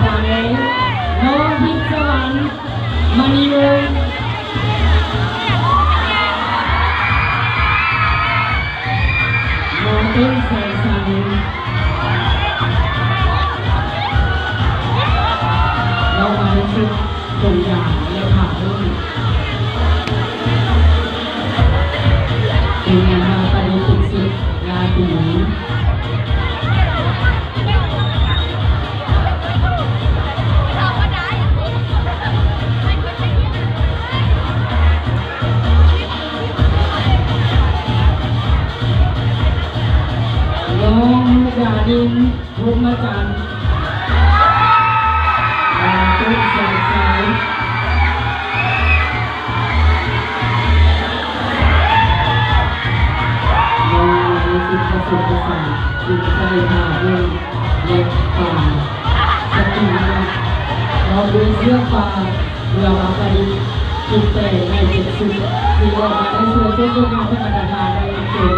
ฟังเลยน้องพิศวรรค์มณีวงศ์น้องต้นแสงสันเรามาในชุดตัวอย่างและผ่านรุ่นเป็นงานปฏิบัติสิทธิ์งานปีนี้น้องมุกดาดินภูมิจันทร์ตุ้งแสงใสน้องในสิทธิ์ประสบประสานจิตใจหาเรื่องเล็กป่าสตินะเราดูเสื้อป่าเรือมาไปจิตใจในจิตสุดที่ออกมาได้เสื้อเสื้อตัวงามที่มันจะทานได้เอง